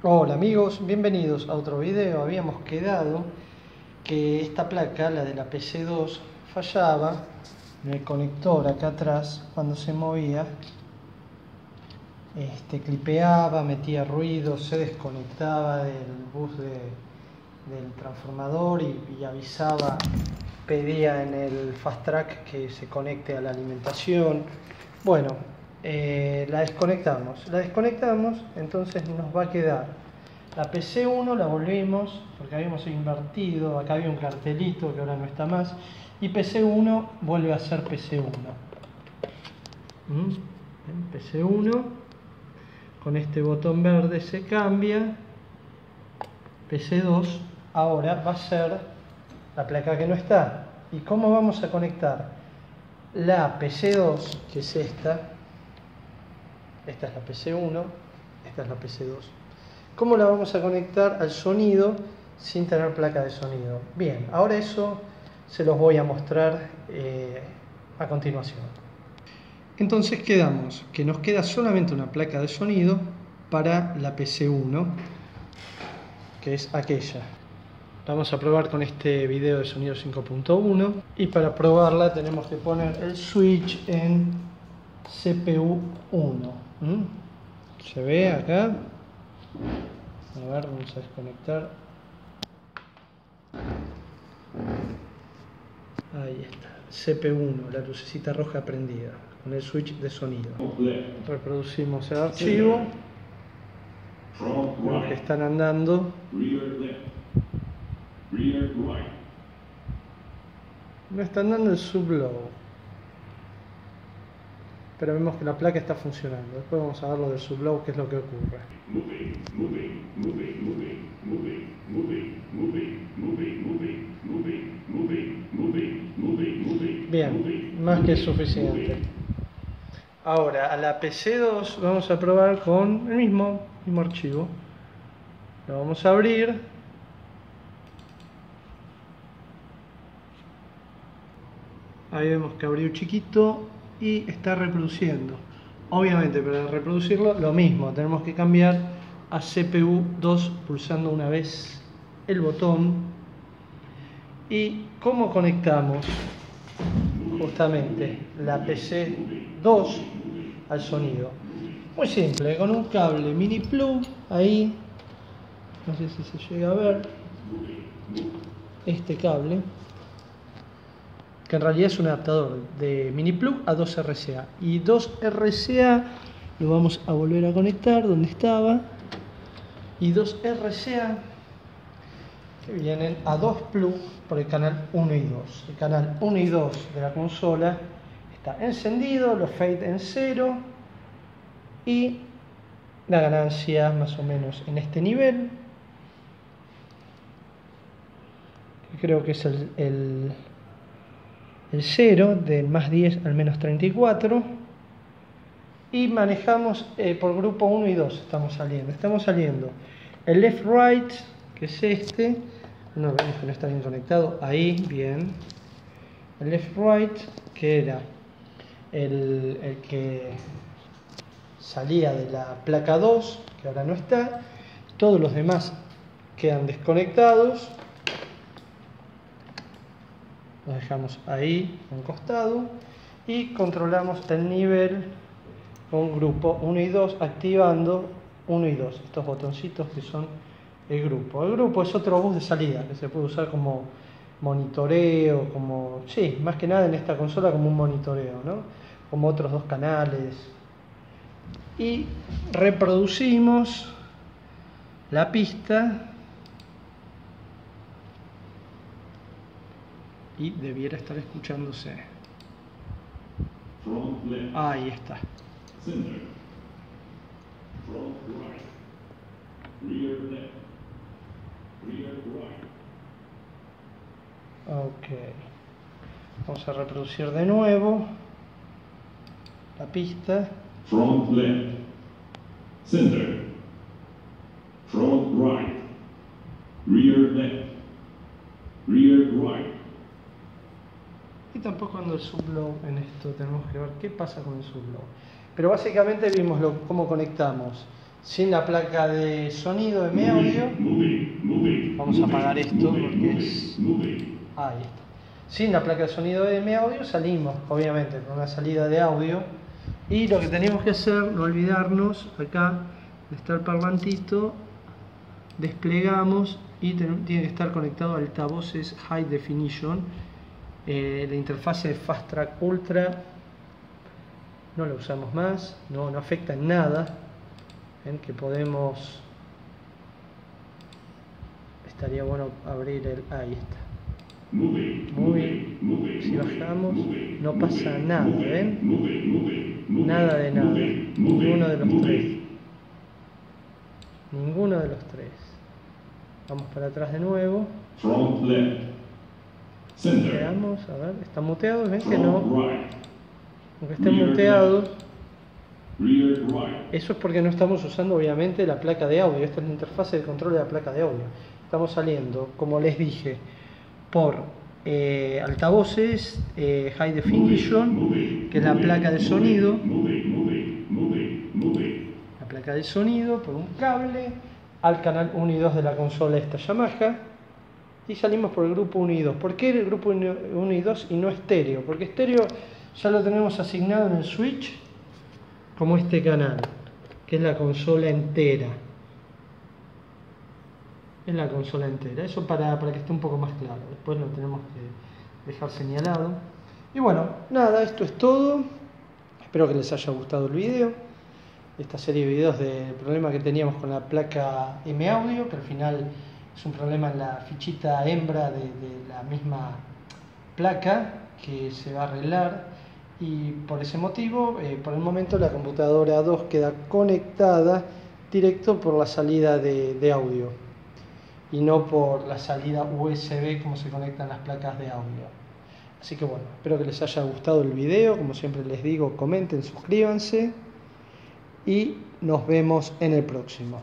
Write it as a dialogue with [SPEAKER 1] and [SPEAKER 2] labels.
[SPEAKER 1] Hola amigos, bienvenidos a otro video. Habíamos quedado que esta placa, la de la PC2, fallaba en el conector acá atrás cuando se movía. Clipeaba, metía ruido, se desconectaba del bus del transformador y avisaba, pedía en el fast track que se conecte a la alimentación. Bueno, la desconectamos, entonces nos va a quedar la PC1, la volvimos porque habíamos invertido, acá había un cartelito que ahora no está más, y PC1 vuelve a ser PC1. PC1 con este botón verde se cambia. PC2 ahora va a ser la placa que no está. ¿Y cómo vamos a conectar la PC2, que es esta? Esta es la PC1, esta es la PC2. ¿Cómo la vamos a conectar al sonido sin tener placa de sonido? Bien, ahora eso se los voy a mostrar a continuación. Entonces quedamos que nos queda solamente una placa de sonido para la PC1, que es aquella. Vamos a probar con este video de sonido 5.1 y para probarla tenemos que poner el switch en CPU 1. ¿Se ve acá? A ver, vamos a desconectar. Ahí está, CPU1, la lucecita roja prendida con el switch de sonido. Reproducimos el archivo. Los que están andando. No están dando el sublow, pero vemos que la placa está funcionando. Después vamos a ver lo del sublow, qué es lo que ocurre. Bien, más que suficiente. Ahora a la PC2 vamos a probar con el mismo archivo. Lo vamos a abrir. Ahí vemos que abrió chiquito y está reproduciendo. Obviamente para reproducirlo lo mismo, tenemos que cambiar a CPU 2 pulsando una vez el botón. ¿Y cómo conectamos justamente la PC2 al sonido? Muy simple, con un cable mini plug ahí, no sé si se llega a ver este cable, que en realidad es un adaptador de mini plug a 2 RCA, y 2 RCA lo vamos a volver a conectar donde estaba, y 2 RCA que vienen a 2 plug por el canal 1 y 2. El canal 1 y 2 de la consola está encendido, los fade en 0 y la ganancia más o menos en este nivel, que creo que es el 0 de más 10 al menos 34, y manejamos por grupo 1 y 2. Estamos saliendo el left right, que es este, no vemos que no está bien conectado, ahí bien, el left right, que era el que salía de la placa 2, que ahora no está. Todos los demás quedan desconectados. Los dejamos ahí a un costado y controlamos el nivel con grupo 1 y 2, activando 1 y 2, estos botoncitos que son el grupo. El grupo es otro bus de salida que se puede usar como monitoreo, sí, más que nada en esta consola como un monitoreo, ¿no? Como otros dos canales. Y reproducimos la pista y debiera estar escuchándose. Ahí está. Ok, vamos a reproducir de nuevo la pista.
[SPEAKER 2] Front left, center, front right, rear left, rear right.
[SPEAKER 1] Y tampoco ando el sublow en esto, tenemos que ver qué pasa con el sublow. Pero básicamente vimos cómo conectamos sin la placa de sonido M audio. Vamos a apagar esto porque es... Ahí está. Sin la placa de sonido M audio salimos, obviamente, con una salida de audio. Y lo que tenemos que hacer, no olvidarnos, acá está el parlantito, desplegamos y tiene que estar conectado a altavoces High Definition. La interfase de Fast Track Ultra no la usamos más, no afecta en nada. Ven que podemos, estaría bueno abrir el, ahí está. Si bajamos no pasa nada, ¿ven? Nada de nada, ninguno de los tres. Ninguno de los tres. Vamos para atrás de nuevo.
[SPEAKER 2] Front left. Center.
[SPEAKER 1] Veamos, a ver, está muteado, ven que no.
[SPEAKER 2] Right.
[SPEAKER 1] Aunque esté muteado,
[SPEAKER 2] Rear right.
[SPEAKER 1] eso es porque no estamos usando obviamente la placa de audio. Esta es la interfase de control de la placa de audio. Estamos saliendo, como les dije, por altavoces High Definition, que es la placa de sonido. La placa de sonido por un cable al canal 1 y 2 de la consola esta Yamaha. Y salimos por el grupo 1 y 2. ¿Por qué el grupo 1 y 2 y no estéreo? Porque estéreo ya lo tenemos asignado en el switch como este canal, que es la consola entera. Es la consola entera. Eso para que esté un poco más claro. Después lo tenemos que dejar señalado. Y bueno, nada, esto es todo. Espero que les haya gustado el video. Esta serie de videos del problema que teníamos con la placa M audio, que al final es un problema en la fichita hembra de la misma placa que se va a arreglar. Y por ese motivo, por el momento la computadora 2 queda conectada directo por la salida de audio y no por la salida USB como se conectan las placas de audio. Así que bueno, espero que les haya gustado el video. Como siempre les digo, comenten, suscríbanse y nos vemos en el próximo.